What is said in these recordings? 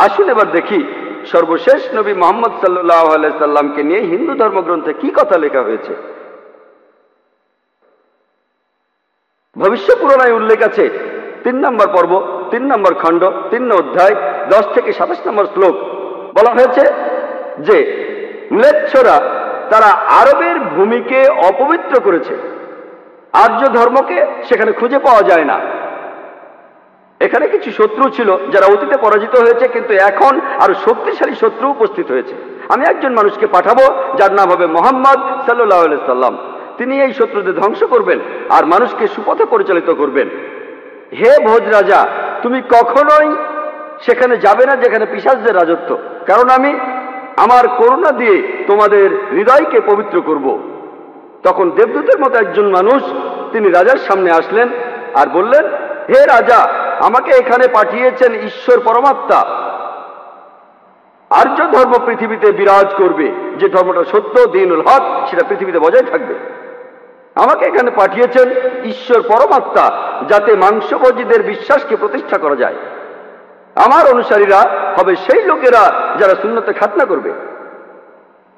আসুন এবার দেখি সর্বশেষ নবী মুহাম্মদ সাল্লাল্লাহু আলাইহি সাল্লামকে নিয়ে হিন্দু ধর্মগ্রন্থে কি কথা লেখা হয়েছে। ভবিষ্য পুরাণায় উল্লেখ আছে 3 নম্বর পর্ব, 3 নম্বর খণ্ড, 3 অধ্যায়, 10 থেকে 27 নম্বর শ্লোক। বলা হয়েছে যে ম্লেচ্ছরা তারা আরবের ভূমিকে অপবিত্র করেছে, আর্য ধর্মকে সেখানে খুঁজে পাওয়া যায় না। এখানে কিছু শত্রু ছিল যারা অতীতে পরাজিত হয়েছে, কিন্তু এখন আরো শক্তিশালী শত্রু উপস্থিত হয়েছে। আমি একজন মানুষকে পাঠাবো যার নাম হবে মুহাম্মদ সাল্লাল্লাহু আলাইহি সাল্লাম। তিনি এই শত্রুদের ধ্বংস করবেন আর মানুষকে সুপথে পরিচালিত করবেন। হে ভোজ রাজা, তুমি কখনোই সেখানে যাবে না যেখানে পিশাচদের রাজত্ব, কারণ আমি আমার করুণা দিয়ে তোমাদের হৃদয়কে পবিত্র করব। তখন দেবদূতের মতো একজন মানুষ তিনি রাজার সামনে আসলেন আর বললেন, হে রাজা, আমাকে এখানে পাঠিয়েছেন ঈশ্বর পরমাত্মা। আর্য ধর্ম পৃথিবীতে বিরাজ করবে, যে ধর্মটা সত্য, দ্বীনুল হক, সেটা পৃথিবীতে বজায় থাকবে। আমাকে এখানে পাঠিয়েছেন ঈশ্বর পরমাত্মা, যাতে মাংসভোজীদের বিশ্বাসকে প্রতিষ্ঠা করা যায়। আমার অনুসারীরা হবে সেই লোকেরা যারা সুন্নতে খাতনা করবে,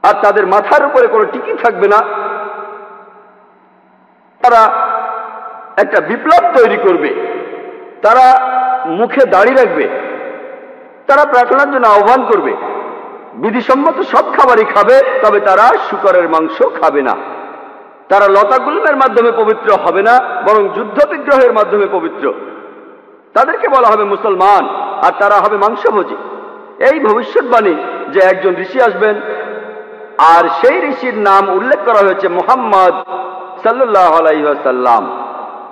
আর তাদের মাথার উপরে কোনো টিকি থাকবে না। তারা একটা বিপ্লব তৈরি করবে, তারা মুখে দাড়ি রাখবে, তারা প্রার্থনার জন্য আহ্বান করবে, বিধিসম্মত সব খাবারই খাবে, তবে তারা শূকরের মাংস খাবে না। তারা লতাগুল্মের মাধ্যমে পবিত্র হবে না, বরং যুদ্ধ বিগ্রহের মাধ্যমে পবিত্র। তাদেরকে বলা হবে মুসলমান, আর তারা হবে মাংসভোজী। এই ভবিষ্যৎবাণী যে একজন ঋষি আসবেন, আর সেই ঋষির নাম উল্লেখ করা হয়েছে মুহাম্মদ সাল্লাল্লাহু আলাইহি ওয়াসাল্লাম।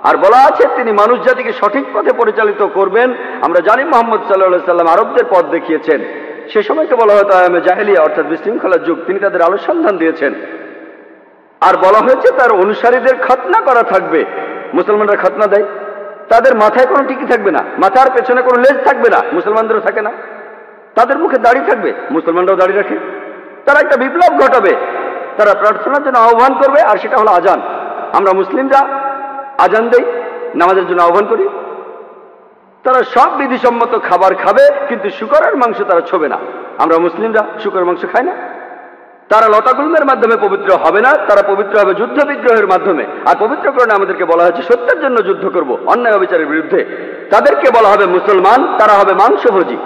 আর বলা আছে তিনি মানুষ জাতিকে সঠিক পথে পরিচালিত করবেন। আমরা জানি মুহাম্মদ সাল্লাল্লাহু আলাইহি ওয়াসাল্লাম আরবদের পথ দেখিয়েছেন। সে সময়কে বলা হতো আয়ামে জাহেলিয়া, অর্থাৎ বিশৃঙ্খলার যুগ। তিনি তাদের আলো সন্ধান দিয়েছেন। আর বলা হয়েছে তার অনুসারীদের খতনা করা থাকবে। মুসলমানরা খতনা দেয়, তাদের মাথায় কোনো টিকি থাকবে না, মাথার পেছনে কোনো লেজ থাকবে না, মুসলমানদেরও থাকে না। তাদের মুখে দাড়ি থাকবে, মুসলমানরাও দাড়ি রাখে। তারা একটা বিপ্লব ঘটাবে, তারা প্রার্থনার জন্য আহ্বান করবে, আর সেটা হলো আজান। আমরা মুসলিমরা আজান দেই, নামাজের জন্য আহ্বান করি। তারা সব বিধিসম্মত খাবার খাবে, কিন্তু শূকরের মাংস তারা ছোবে না। আমরা মুসলিমরা শূকরের মাংস খাই না। তারা লতাগুল্মের মাধ্যমে পবিত্র হবে না, তারা পবিত্র হবে যুদ্ধ বিগ্রহের মাধ্যমে। আর পবিত্রকরণে আমাদেরকে বলা হয়েছে সত্যের জন্য যুদ্ধ করব, অন্যায় অবিচারের বিরুদ্ধে। তাদেরকে বলা হবে মুসলমান, তারা হবে মাংসভোজী।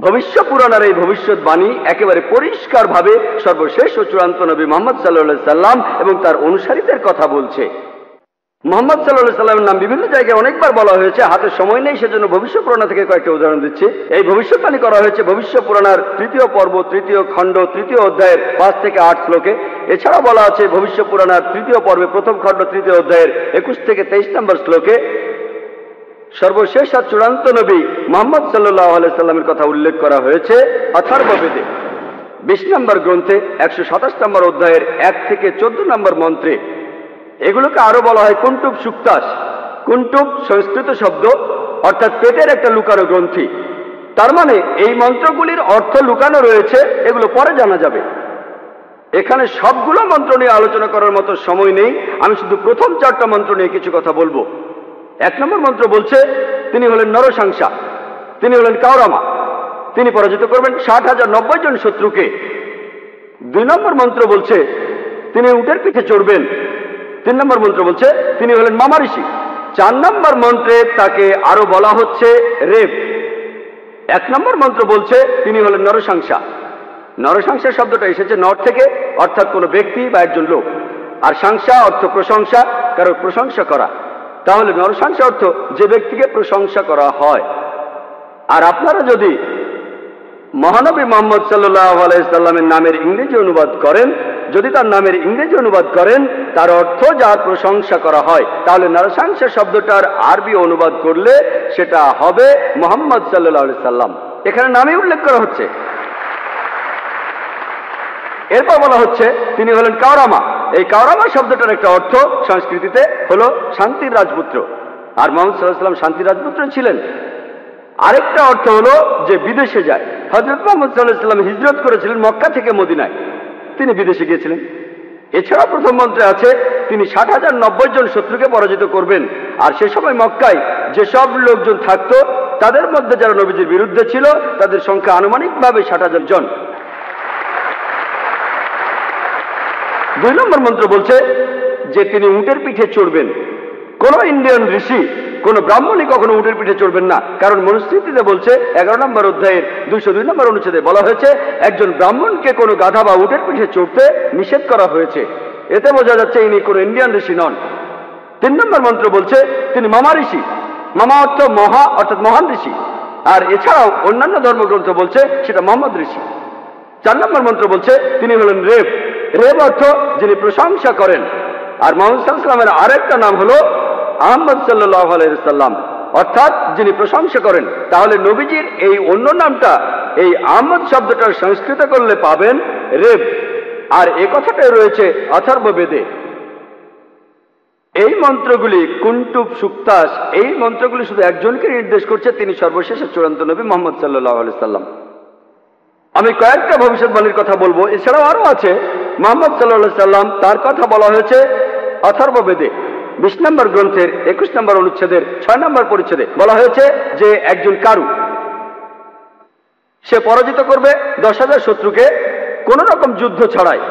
ভবিষ্য পুরাণের এই ভবিষ্যৎবাণী একেবারে পরিষ্কারভাবে সর্বশেষ ও চূড়ান্ত নবী মুহাম্মদ সাল্লাল্লাহু আলাইহি সাল্লাম এবং তার অনুসারীদের কথা বলছে। মুহাম্মদ সাল্লাল্লাহু আলাইহি সাল্লামের নাম বিভিন্ন জায়গায় অনেকবার বলা হয়েছে, হাতে সময় নেই, সেজন্য ভবিষ্য পুরাণ থেকে কয়েকটা উদাহরণ দিচ্ছি। এই ভবিষ্যৎবাণী করা হয়েছে ভবিষ্য পুরাণের 3য় পর্ব, 3য় খণ্ড, 3য় অধ্যায়ের 5 থেকে 8 শ্লোকে। এছাড়া বলা আছে ভবিষ্য পুরাণের 3য় পর্বে 1ম খণ্ড, 3য় অধ্যায়ের 21 থেকে 23 নম্বর শ্লোকে। সর্বশেষ আর চূড়ান্ত নবী মুহাম্মদ সাল্লাল্লাহু আলাইহি সাল্লামের কথা উল্লেখ করা হয়েছে অথর্ববেদে 20 নম্বর গ্রন্থে 127 নম্বর অধ্যায়ের 1 থেকে 14 নম্বর মন্ত্রে। এগুলোকে আরো বলা হয় কুন্টুব সুক্তাস। কুন্টুব সংস্কৃত শব্দ, অর্থাৎ পেটের একটা লুকানো গ্রন্থি। তার মানে এই মন্ত্রগুলির অর্থ লুকানো রয়েছে, এগুলো পরে জানা যাবে। এখানে সবগুলো মন্ত্র নিয়ে আলোচনা করার মতো সময় নেই, আমি শুধু প্রথম 4টা মন্ত্র নিয়ে কিছু কথা বলবো। 1 নম্বর মন্ত্র বলছে তিনি হলেন নরসাংসা, তিনি হলেন কাওরামা, তিনি পরাজিত করবেন 60,090 জন শত্রুকে। 2 নম্বর মন্ত্র বলছে তিনি উটের পিঠে চড়বেন। 3 নম্বর মন্ত্র বলছে তিনি হলেন মামা ঋষি। 4 নম্বর মন্ত্রে তাকে আরো বলা হচ্ছে রেব। 1 নম্বর মন্ত্র বলছে তিনি হলেন নরসাংসা। নরসাংসা শব্দটা এসেছে নর থেকে, অর্থাৎ কোনো ব্যক্তি বা একজন লোক। আর সাংসা অর্থ প্রশংসা, কারো প্রশংসা করা। তাহলে নরসাংসা অর্থ যে ব্যক্তিকে প্রশংসা করা হয়। আর আপনারা যদি মহানবী মুহাম্মদ সাল্লাল্লাহু আলাইহি সাল্লামের নামের ইংরেজি অনুবাদ করেন, যদি তার নামের ইংরেজি অনুবাদ করেন তার অর্থ যার প্রশংসা করা হয়, তাহলে নরসাংসা শব্দটার আরবি অনুবাদ করলে সেটা হবে মুহাম্মদ সাল্লাল্লাহু আলাইহি সাল্লাম। এখানে নামে উল্লেখ করা হচ্ছে। এরপর বলা হচ্ছে তিনি হলেন কাওরামা। এই কাওরামা শব্দটার একটা অর্থ সংস্কৃতিতে হলো শান্তির রাজপুত্র। আর মুহাম্মদ সাল্লাল্লাহু আলাইহি সাল্লাম শান্তির রাজপুত্র ছিলেন। আরেকটা অর্থ হলো যে বিদেশে যায়। হযরত মুহাম্মদ সাল্লাল্লাহু আলাইহি সাল্লাম হিজরত করেছিলেন মক্কা থেকে মদিনায়, তিনি বিদেশে গিয়েছিলেন। এছাড়া প্রথম মন্ত্রে আছে তিনি 60,090 জন শত্রুকে পরাজিত করবেন। আর সে সময় মক্কায় যেসব লোকজন থাকতো তাদের মধ্যে যারা নবীজির বিরুদ্ধে ছিল তাদের সংখ্যা আনুমানিকভাবে 60,000 জন। 2 নম্বর মন্ত্র বলছে যে তিনি উটের পিঠে চড়বেন। কোন ইন্ডিয়ান ঋষি, কোন ব্রাহ্মণই কখনো উটের পিঠে চড়বেন না, কারণ মনুস্মৃতিতে বলছে 11 নম্বর অধ্যায়ের 202 নম্বর অনুচ্ছেদে বলা হয়েছে একজন ব্রাহ্মণকে কোনো গাধা বা উটের পিঠে চড়তে নিষেধ করা হয়েছে। এতে বোঝা যাচ্ছে ইনি কোনো ইন্ডিয়ান ঋষি নন। 3 নম্বর মন্ত্র বলছে তিনি মামা ঋষি। মামা অর্থ মহা, অর্থাৎ মহান ঋষি। আর এছাড়াও অন্যান্য ধর্মগ্রন্থ বলছে সেটা মোহাম্মদ ঋষি। 4 নম্বর মন্ত্র বলছে তিনি হলেন রেব। রেব অর্থ যিনি প্রশংসা করেন। আর মুহাম্মদ সাল্লাল্লাহু আলাইহি ওয়াসাল্লামের আরেকটা নাম হলো আহমদ সাল্লাল্লাহু আলাইহি ওয়াসাল্লাম, অর্থাৎ যিনি প্রশংসা করেন। তাহলে নবীজির এই অন্য নামটা, এই আহমদ শব্দটার সংস্কৃত করলে পাবেন রেব। আর এ কথাটাই রয়েছে অথর্ববেদে। এই মন্ত্রগুলি কুন্টুব সুক্তাস, এই মন্ত্রগুলি শুধু একজনকে নির্দেশ করছে, তিনি সর্বশেষ চূড়ান্ত নবী মুহাম্মদ সাল্লাল্লাহু আলাইহি ওয়াসাল্লাম। আমি কয়েকটা ভবিষ্যৎবাণীর কথা বলবো, এছাড়াও আরো আছে। মুহাম্মদ সাল্লাল্লাহু আলাইহি ওয়াসাল্লাম, তার কথা বলা হয়েছে অথর্ববেদে 20 নম্বর গ্রন্থের 21 নম্বর অনুচ্ছেদের 6 নম্বর পরিচ্ছেদে বলা হয়েছে যে একজন কারু, সে পরাজিত করবে 10,000 শত্রুকে কোন রকম যুদ্ধ ছাড়াই।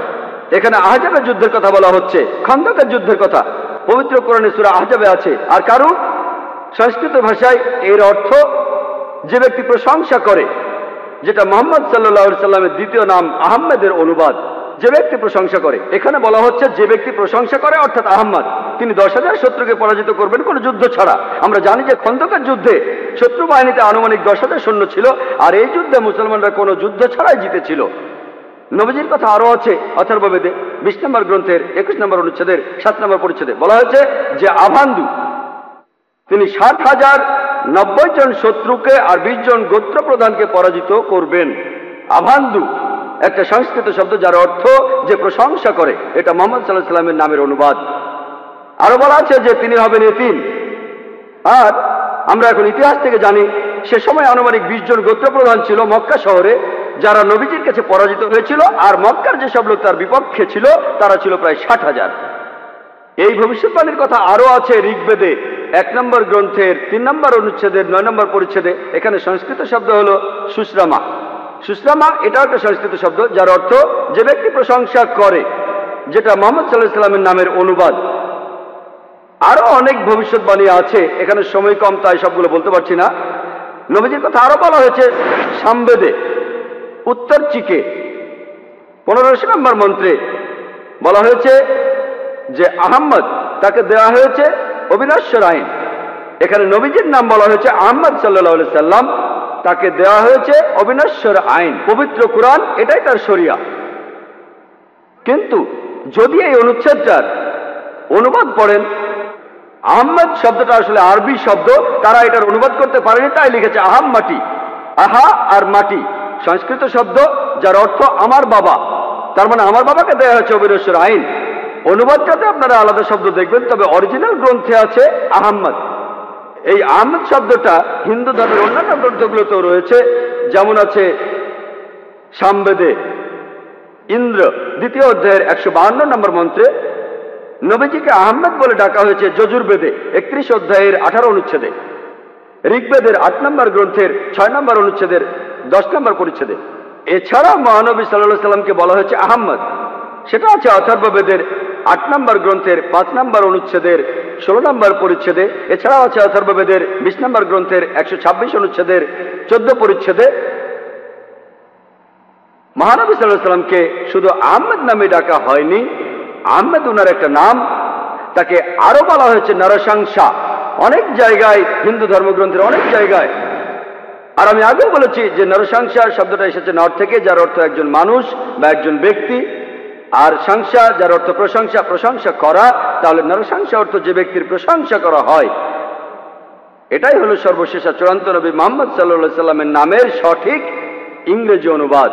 এখানে আহজাবের যুদ্ধের কথা বলা হচ্ছে, খন্দকের যুদ্ধের কথা পবিত্র কোরআনে সূরা আহজাবে আছে। আর কারু সংস্কৃত ভাষায় এর অর্থ যে ব্যক্তি প্রশংসা করে, যেটা মুহাম্মদ সাল্লাল্লাহু আলাইহি সাল্লামের দ্বিতীয় নাম আহমেদের অনুবাদ। যে ব্যক্তি প্রশংসা করে, এখানে বলা হচ্ছে যে ব্যক্তি প্রশংসা করে অর্থাৎ আহমদ, তিনি 10,000 শত্রুকে পরাজিত করবেন কোনো যুদ্ধ ছাড়া। আমরা জানি যে খন্দকের যুদ্ধে শত্রু বাহিনীতে আনুমানিক 10,000 সৈন্য ছিল, আর এই যুদ্ধে মুসলমানরা কোনো যুদ্ধ ছাড়াই জিতেছিল। নবীজির কথা আরো আছে অথর্ববেদে 20 নম্বর গ্রন্থের 21 নম্বর অনুচ্ছেদের 7 নম্বর পরিচ্ছেদে বলা হয়েছে যে আভান্দু, তিনি 60,090 জন শত্রুকে আর 20 জন গোত্র প্রধানকে পরাজিত করবেন। আভান্দু একটা সংস্কৃত শব্দ যার অর্থ যে প্রশংসা করে, এটা মুহাম্মদ সাল্লাল্লাহু আলাইহি ওয়াসাল্লামের নামের অনুবাদ। আরো বলা আছে যে তিনি হবেন এতিম। আর আমরা এখন ইতিহাস থেকে জানি সে সময় আনুমানিক 20 জন গোত্র প্রধান ছিল মক্কা শহরে, যারা নবীজির কাছে পরাজিত হয়েছিল। আর মক্কার যেসব লোক তার বিপক্ষে ছিল তারা ছিল প্রায় 60,000। এই ভবিষ্যৎবাণীর কথা আরো আছে ঋগ্বেদে 1 নম্বর গ্রন্থের 3 নম্বর অনুচ্ছেদের 9 নম্বর পরিচ্ছেদে। এখানে সংস্কৃত শব্দ হলো সুশ্রামা। সুশ্রামা এটাও একটা সংস্কৃত শব্দ যার অর্থ যে ব্যক্তি প্রশংসা করে, যেটা মুহাম্মদ সাল্লাল্লাহু আলাইহি ওয়াসাল্লামের নামের অনুবাদ। আরো অনেক ভবিষ্যৎবাণী আছে, এখানে সময় কম তাই সবগুলো বলতে পারছি না। নবীজির কথা আরো বলা হয়েছে সামবেদে উত্তর চিকে 15 নম্বর মন্ত্রে বলা হয়েছে যে আহম্মদ, তাকে দেওয়া হয়েছে অবিনশ্বর আইন। এখানে নবীজির নাম বলা হয়েছে আহমদ সাল্লাল্লাহু আলাইহি সাল্লাম, তাকে দেওয়া হয়েছে অবিনশ্বর আইন। পবিত্র কুরআন এটাই তার শরিয়া। কিন্তু যদি এই অনুচ্ছেদটার অনুবাদ পড়েন, আহমদ শব্দটা আসলে আরবি শব্দ, তারা এটার অনুবাদ করতে পারেনি, তাই লিখেছে আহাম মাটি। আহা আর মাটি সংস্কৃত শব্দ যার অর্থ আমার বাবা, তার মানে আমার বাবাকে দেওয়া হয়েছে অবিনশ্বর আইন। অনুবাদটাতে আপনারা আলাদা শব্দ দেখবেন, তবে অরিজিনাল গ্রন্থে আছে আহম্মদ। এই আহমদ শব্দটা হিন্দু ধর্মের অন্যান্য গ্রন্থগুলোতেও রয়েছে, যেমন আছে সামবেদে ইন্দ্র 2য় অধ্যায়ের 152 নম্বর মন্ত্রে নবীজিকে আহমদ বলে ডাকা হয়েছে যজুর্বেদে 31 অধ্যায়ের 18 অনুচ্ছেদে, ঋগ্বেদের 8 নম্বর গ্রন্থের 6 নম্বর অনুচ্ছেদের 10 নম্বর পরিচ্ছেদে। এছাড়া মহানবী সাল্লাল্লাহু আলাইহি সাল্লামকে বলা হয়েছে আহমদ, সেটা আছে অথর্ববেদের 8 নম্বর গ্রন্থের 5 নম্বর অনুচ্ছেদের 16 নম্বর পরিচ্ছেদে। এছাড়াও আছে অথর্ববেদের 20 নম্বর গ্রন্থের 126 অনুচ্ছেদের 14 পরিচ্ছেদে। মহানবী সাল্লাল্লাহু আলাইহি সাল্লামকে শুধু আহমদ নামে ডাকা হয়নি, আহমদ উনার একটা নাম, তাকে আরো বলা হয়েছে নরসংসা অনেক জায়গায়, হিন্দু ধর্মগ্রন্থের অনেক জায়গায়। আর আমি আগেও বলেছি যে নরসংসা শব্দটা এসেছে নর থেকে, যার অর্থ একজন মানুষ বা একজন ব্যক্তি। আর সংসা যার অর্থ প্রশংসা, প্রশংসা করা। তাহলে নরসংসা অর্থ যে ব্যক্তির প্রশংসা করা হয়। এটাই হলো সর্বশেষ চূড়ান্ত নবী মুহাম্মদ সাল্লাল্লাহু আলাইহি সাল্লামের নামের সঠিক ইংরেজি অনুবাদ।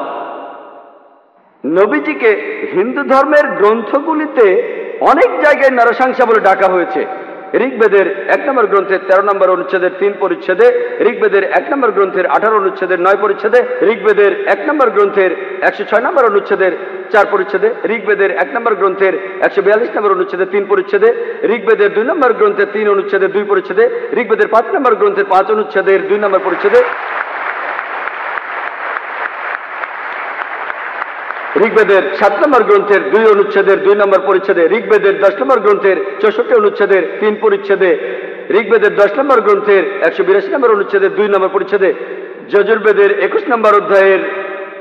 নবীজিকে হিন্দু ধর্মের গ্রন্থগুলিতে অনেক জায়গায় নরসংসা বলে ডাকা হয়েছে। ঋগ্বেদের 1 নম্বর গ্রন্থের 13 নম্বর অনুচ্ছেদের 3 পরিচ্ছেদে, ঋগ্বেদের 1 নম্বর গ্রন্থের 18 অনুচ্ছেদের 9 পরিচ্ছেদে, ঋগ্বেদের 1 নম্বর গ্রন্থের 106 নম্বর অনুচ্ছেদের 4 পরিচ্ছেদে, ঋগ্বেদের 1 নম্বর গ্রন্থের 142 নম্বর অনুচ্ছেদের 3 পরিচ্ছেদে, ঋগ্বেদের 2 নম্বর গ্রন্থের 3 অনুচ্ছেদের 2 পরিচ্ছেদে, ঋগ্বেদের 5 নম্বর গ্রন্থের 5 অনুচ্ছেদের 2 নম্বর পরিচ্ছেদে, ঋগ্বেদের 7 নম্বর গ্রন্থের 2 অনুচ্ছেদের 2 নম্বর পরিচ্ছেদে, ঋগ্বেদের 10 নম্বর গ্রন্থের 64 অনুচ্ছেদের 3 পরিচ্ছেদে, ঋগ্বেদের 10 নম্বর গ্রন্থের 182 নম্বর অনুচ্ছেদের 2 নম্বর পরিচ্ছেদে, যজুর্বেদের 21 নম্বর অধ্যায়ের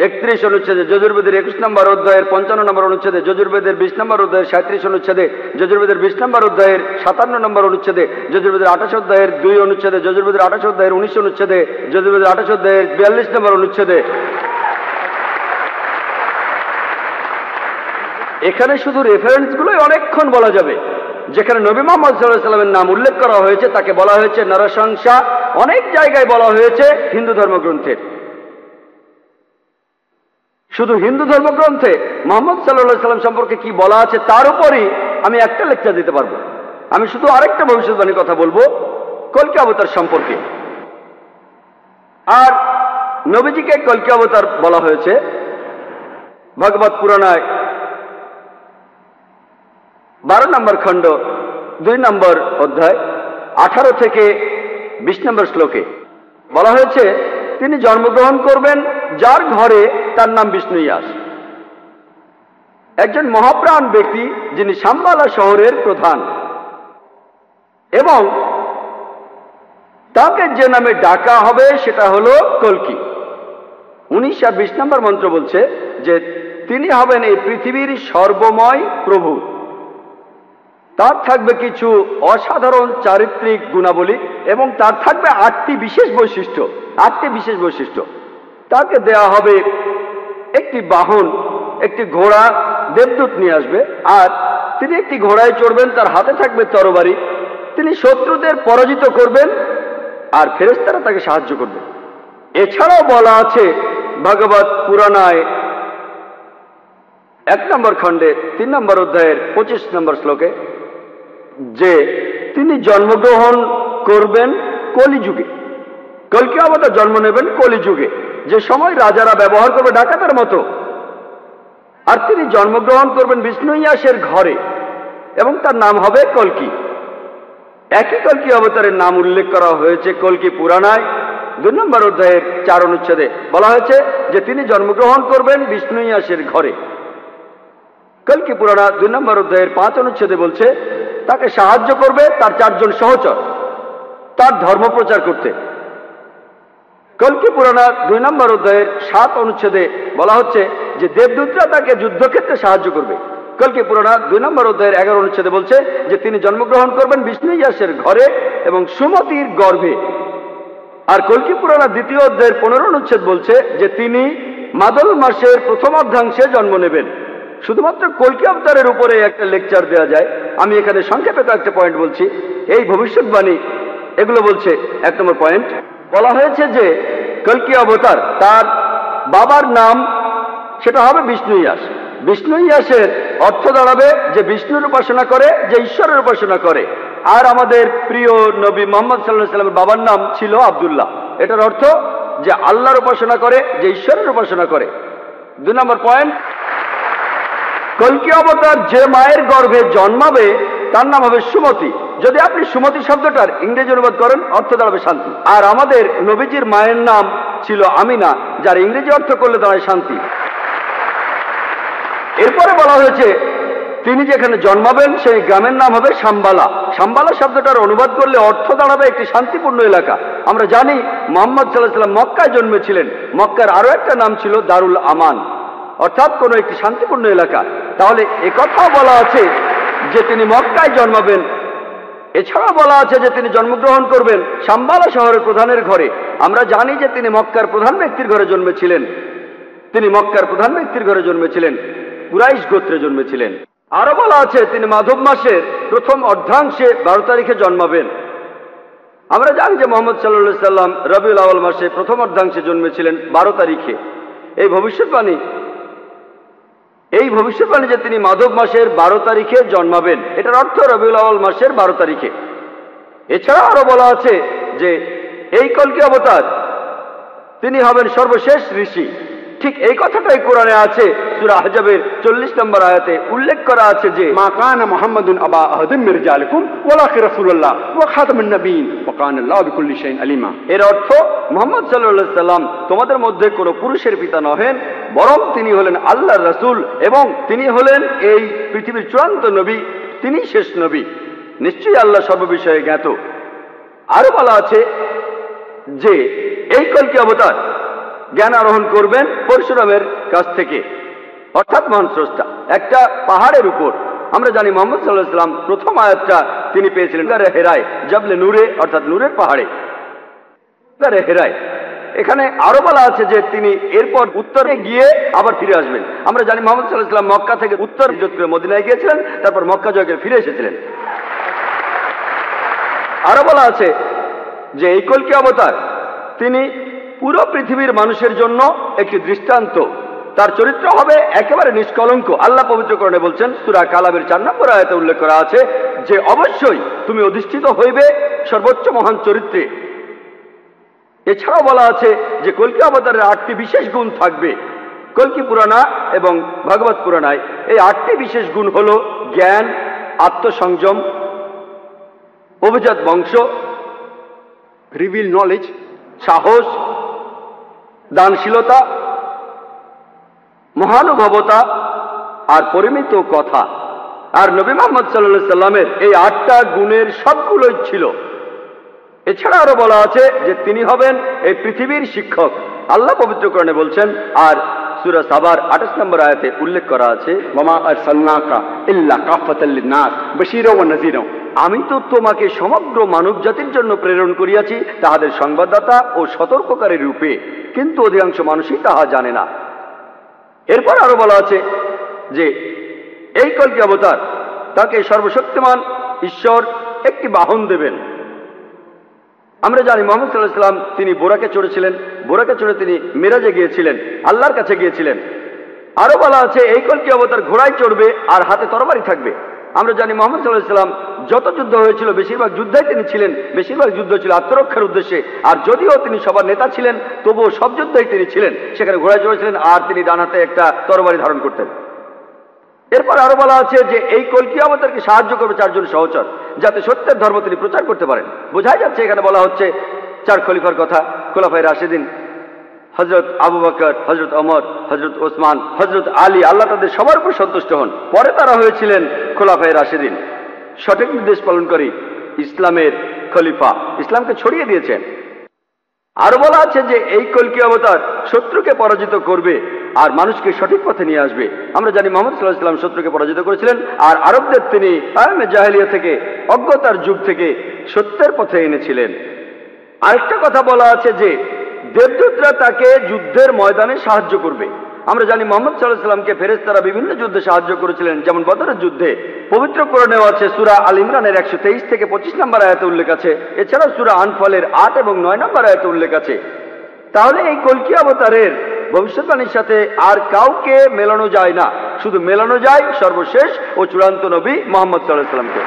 31 অনুচ্ছেদে, যজুর্বেদের 21 নম্বর অধ্যায়ের 55 নম্বর অনুচ্ছেদে, যজুর্বেদের 20 নম্বর অধ্যায়ের 37 অনুচ্ছেদে, যজুর্বেদের 20 নম্বর অধ্যায়ের 57 নম্বর অনুচ্ছেদে, যজুর্বেদের 28 অধ্যায়ের 2 অনুচ্ছেদে, যজুর্বেদের 28 অধ্যায়ের 19 অনুচ্ছেদে, যজুর্বেদের 28 অধ্যায়ের 42 নম্বর অনুচ্ছেদে। এখানে শুধু রেফারেন্সগুলোই অনেকক্ষণ বলা যাবে। যেখানে নবী মুহাম্মদ সাল্লাল্লাহু আলাইহি সাল্লামের নাম উল্লেখ করা হয়েছে তাকে বলা হয়েছে নরশংসা, অনেক জায়গায় বলা হয়েছে হিন্দু ধর্মগ্রন্থের। শুধু হিন্দু ধর্মগ্রন্থে মুহাম্মদ সাল্লাল্লাহু আলাইহি সাল্লাম সম্পর্কে কি বলা আছে তার উপরই আমি একটা লেকচার দিতে পারবো। আমি শুধু আরেকটা ভবিষ্যৎবাণীর কথা বলবো কল্কি অবতার সম্পর্কে। আর নবীজিকে কল্কি অবতার বলা হয়েছে ভগবত পুরাণায় 12 নম্বর খণ্ড 2 নম্বর অধ্যায় 18 থেকে 20 নম্বর শ্লোকে বলা হয়েছে তিনি জন্মগ্রহণ করবেন যার ঘরে তার নাম বিষ্ণু ইয়াস, একজন মহাপ্রাণ ব্যক্তি যিনি শাম্বালা শহরের প্রধান, এবং তাকে যে নামে ডাকা হবে সেটা হলো কল্কি। 19 আর 20 নম্বর মন্ত্র বলছে যে তিনি হবেন এই পৃথিবীর সর্বময় প্রভু। তার থাকবে কিছু অসাধারণ চারিত্রিক গুণাবলী এবং তার থাকবে 8টি বিশেষ বৈশিষ্ট্য। 8টি বিশেষ বৈশিষ্ট্য তাকে দেয়া হবে একটি বাহন, একটি ঘোড়া, দেবদূত নিয়ে আসবে, আর তিনি একটি ঘোড়ায় চড়বেন, তার হাতে থাকবে তরবারি, তিনি শত্রুদের পরাজিত করবেন আর ফেরেশতারা তাকে সাহায্য করবে। এছাড়াও বলা আছে ভগবত পুরাণায় 1 নম্বর খণ্ডে 3 নম্বর অধ্যায়ের 25 নম্বর শ্লোকে যে তিনি জন্মগ্রহণ করবেন কলিযুগে। কল্কি অবতার জন্ম নেবেন কলিযুগে, যে সময় রাজারা ব্যবহার করবে ডাকাতের মতো। আর তিনি জন্মগ্রহণ করবেন বিষ্ণু ইয়াসের ঘরে এবং তার নাম হবে কল্কি। একই কল্কি অবতারের নাম উল্লেখ করা হয়েছে কল্কি পুরাণায় 2 নম্বর অধ্যায়ের 4 অনুচ্ছেদে। বলা হয়েছে যে তিনি জন্মগ্রহণ করবেন বিষ্ণু ইয়াসের ঘরে। কল্কি পুরাণা 2 নম্বর অধ্যায়ের 5 অনুচ্ছেদে বলছে তাকে সাহায্য করবে তার 4 জন সহচর তার ধর্ম প্রচার করতে। কল্কি পুরাণা 2 নম্বর অধ্যায়ের 7 অনুচ্ছেদে বলা হচ্ছে যে দেবদূতরা তাকে যুদ্ধক্ষেত্রে সাহায্য করবে। কল্কি পুরাণা 2 নম্বর অধ্যায়ের 11 অনুচ্ছেদে বলছে যে তিনি জন্মগ্রহণ করবেন বিষ্ণু ইয়াসের ঘরে এবং সুমতির গর্ভে। আর কল্কি পুরাণা 2য় অধ্যায়ের 15 অনুচ্ছেদ বলছে যে তিনি মাদল মাসের প্রথম অর্ধাংশে জন্ম নেবেন। শুধুমাত্র কল্কি অবতারের উপরে একটা লেকচার দেওয়া যায়, আমি এখানে সংক্ষেপে একটা পয়েন্ট বলছি। এই ভবিষ্যৎবাণী এগুলো বলছে 1 নম্বর পয়েন্ট বলা হয়েছে যে কল্কি অবতার তার বাবার নাম সেটা হবে বিষ্ণু ইয়াস। বিষ্ণু ইয়াসের অর্থ দাঁড়াবে যে বিষ্ণুর উপাসনা করে, যে ঈশ্বরের উপাসনা করে। আর আমাদের প্রিয় নবী মুহাম্মদ সাল্লাল্লাহু আলাইহি সাল্লামের বাবার নাম ছিল আব্দুল্লাহ। এটার অর্থ যে আল্লাহর উপাসনা করে, যে ঈশ্বরের উপাসনা করে। 2 নম্বর পয়েন্ট, কল্কি অবতার যে মায়ের গর্ভে জন্মাবে তার নাম হবে সুমতি। যদি আপনি সুমতি শব্দটার ইংরেজি অনুবাদ করেন অর্থ দাঁড়াবে শান্তি। আর আমাদের নবীজির মায়ের নাম ছিল আমিনা, যার ইংরেজি অর্থ করলে দাঁড়ায় শান্তি। এরপরে বলা হয়েছে তিনি যেখানে জন্মাবেন সেই গ্রামের নাম হবে শাম্বালা। শাম্বালা শব্দটার অনুবাদ করলে অর্থ দাঁড়াবে একটি শান্তিপূর্ণ এলাকা। আমরা জানি মুহাম্মদ সাল্লাল্লাহু আলাইহি সাল্লাম মক্কায় জন্মেছিলেন। মক্কার আরো একটা নাম ছিল দারুল আমান, অর্থাৎ কোনো একটি শান্তিপূর্ণ এলাকা। তাহলে একথাও বলা আছে যে তিনি মক্কায় জন্মাবেন। এছাড়াও বলা আছে যে তিনি জন্মগ্রহণ করবেন শাম্বালা শহরের প্রধানের ঘরে। আমরা জানি যে তিনি মক্কার প্রধান ব্যক্তির ঘরে জন্মেছিলেন। তিনি মক্কার প্রধান ব্যক্তির ঘরে জন্মেছিলেন, কুরাইশ গোত্রে জন্মেছিলেন। আরো বলা আছে তিনি মাধব মাসের প্রথম অর্ধাংশে 12 তারিখে জন্মাবেন। আমরা জানি যে মুহাম্মদ সাল্লাল্লাহু আলাইহি সাল্লাম রবিউল আউয়াল মাসে প্রথম অর্ধাংশে জন্মেছিলেন 12 তারিখে। এই ভবিষ্যৎবাণী যে তিনি মাধব মাসের 12 তারিখে জন্মাবেন, এটার অর্থ রবিউল আউয়াল মাসের 12 তারিখে। এছাড়া আরো বলা আছে যে এই কলকি অবতার তিনি হবেন সর্বশেষ ঋষি। ঠিক এই কথাটাই কোরআনে আছে, সূরা আহজাবের 40 নম্বর আয়াতে উল্লেখ করা আছে যে মা কানা মুহাম্মাদুন আবা আহাদিন মির রিজালিকুম ওয়ালাকিন রাসূলুল্লাহ ওয়া খাতামুন নবিয়্যিন ওয়া কানা আল্লাহু বিকুল্লি শাইইন আলিমা। এর অর্থ মুহাম্মদ সাল্লাল্লাহু আলাইহি সাল্লাম তোমাদের মধ্যে কোনো পুরুষের পিতা নহেন, বরং তিনি হলেন আল্লাহর রাসূল এবং তিনি হলেন এই পৃথিবীর চূড়ান্ত নবী, তিনি শেষ নবী। নিশ্চয়ই আল্লাহ সর্ববিষয়ে জ্ঞাত। আরো বলা আছে যে এই কলকি অবতার জ্ঞান আরোহণ করবেন পরশুরামের কাছ থেকে, অর্থাৎ মহান স্রষ্টা একটা পাহাড়ের উপর। আমরা জানি মুহাম্মদ সাল্লাল্লাহু আলাইহি সাল্লাম প্রথম আয়াতটা তিনি পেয়েছিলেন গারে হেরায়, জাবলে নূরে, অর্থাৎ নূরের পাহাড়ে, গারে হেরায়। এখানে আরো বলা আছে যে তিনি এরপর উত্তরে গিয়ে আবার ফিরে আসবেন। আমরা জানি মুহাম্মদ সাল্লাল্লাহু আলাইহি সাল্লাম মক্কা থেকে উত্তর হিজরত করে মদিনায় গিয়েছিলেন, তারপর মক্কা জয় করে ফিরে এসেছিলেন। আরো বলা আছে যে এই কলকি অবতার তিনি পুরো পৃথিবীর মানুষের জন্য একটি দৃষ্টান্ত। তার চরিত্র হবে একেবারে নিষ্কলঙ্ক। আল্লাহ পবিত্রকরণে বলছেন, সূরা কালামের 4 নম্বর আয়াতে উল্লেখ করা আছে যে অবশ্যই তুমি অধিষ্ঠিত হইবে সর্বোচ্চ মহান চরিত্রে। এছাড়াও বলা আছে যে কলকি অবতারের 8টি বিশেষ গুণ থাকবে। কলকি পুরাণা এবং ভাগবত পুরাণায় এই 8টি বিশেষ গুণ হল জ্ঞান, আত্মসংযম, অভিজাত বংশ, রিভিল নলেজ, সাহস, দানশীলতা, মহানুভবতা আর পরিমিত কথা। আর নবী মুহাম্মদ সাল্লাল্লাহু আলাইহি সাল্লামের এই 8টা গুণের সবগুলোই ছিল। এছাড়া আরো বলা আছে যে তিনি হবেন এই পৃথিবীর শিক্ষক। আল্লাহ পবিত্রকরণে বলছেন, আর সূরা সাবার 28 নম্বর আয়াতে উল্লেখ করা আছে, ওয়ামা আরসালনাকা ইল্লা কাফাতাল লিন-নাস বাশীরা ওয়া নাযীরা। আমি তো তোমাকে সমগ্র মানব জাতির জন্য প্রেরণ করিয়াছি তাহাদের সংবাদদাতা ও সতর্ককারী রূপে, কিন্তু অধিকাংশ মানুষই তাহা জানে না। এরপর আরো বলা আছে যে এই কলকি অবতার তাকে সর্বশক্তিমান ঈশ্বর একটি বাহন দেবেন। আমরা জানি মুহাম্মদ সাল্লাল্লাহু আলাইহি সাল্লাম তিনি বোরাকে চড়েছিলেন, বোরাকে চড়ে তিনি মেরাজে গিয়েছিলেন, আল্লাহর কাছে গিয়েছিলেন। আরো বলা আছে এই কলকি অবতার ঘোড়ায় চড়বে আর হাতে তরবারি থাকবে। আমরা জানি মুহাম্মদ সাল্লাল্লাহু আলাইহি সাল্লাম যত যুদ্ধ হয়েছিল বেশিরভাগ যুদ্ধই তিনি ছিলেন, বেশিরভাগ যুদ্ধ ছিল আত্মরক্ষার উদ্দেশ্যে। আর যদিও তিনি সবার নেতা ছিলেন, তবুও সব যুদ্ধই তিনি ছিলেন, সেখানে ঘোড়ায় চড়েছিলেন আর তিনি ডান হাতে একটা তরবারি ধারণ করতেন। এরপর আরো বলা আছে যে এই কলকি অবতারকে সাহায্য করবে 4 জন সহচর, যাতে সত্যের ধর্ম তিনি প্রচার করতে পারেন। বোঝাই যাচ্ছে এখানে বলা হচ্ছে 4 খলিফার কথা, খোলাফায়ে রাশিদিন, হযরত আবু বকর, হযরত ওমর, হযরত ওসমান, হযরত আলী, আল্লাহ তাদের সবার উপর সন্তুষ্ট হন। পরে তারা হয়েছিলেন খোলাফায়ে রাশিদিন, সঠিক নির্দেশ পালনকারী ইসলামের খলিফা, ইসলামকে ছড়িয়ে দিয়েছেন। আরো বলা আছে যে এই কলকি অবতার শত্রুকে পরাজিত করবে আর মানুষকে সঠিক পথে নিয়ে আসবে। আমরা জানি মুহাম্মদ সাল্লাল্লাহু আলাইহি ওয়াসাল্লাম শত্রুকে পরাজিত করেছিলেন আর আরবদের তিনি আয়ামে জাহেলিয়া থেকে, অজ্ঞতার যুগ থেকে সত্যের পথে এনেছিলেন। আরেকটা কথা বলা আছে যে দেবদূতরা তাকে যুদ্ধের ময়দানে সাহায্য করবে। আমরা জানি মুহাম্মদ সাল্লাল্লাহু আলাইহি ওয়াসাল্লামকে ফেরেশতারা বিভিন্ন যুদ্ধে সাহায্য করেছিলেন, যেমন বদরের যুদ্ধে। পবিত্র কোরআনেও আছে, সূরা আল ইমরানের 123 থেকে 25 নম্বর আয়াতে উল্লেখ আছে। এছাড়াও সূরা আনফালের 8 এবং 9 নম্বর আয়াতে উল্লেখ আছে। তাহলে এই কলকি অবতারের ভবিষ্যৎবাণীর সাথে আর কাউকে মেলানো যায় না, শুধু মেলানো যায় সর্বশেষ ও চূড়ান্ত নবী মুহাম্মদ সাল্লাল্লাহু আলাইহি ওয়াসাল্লামকে।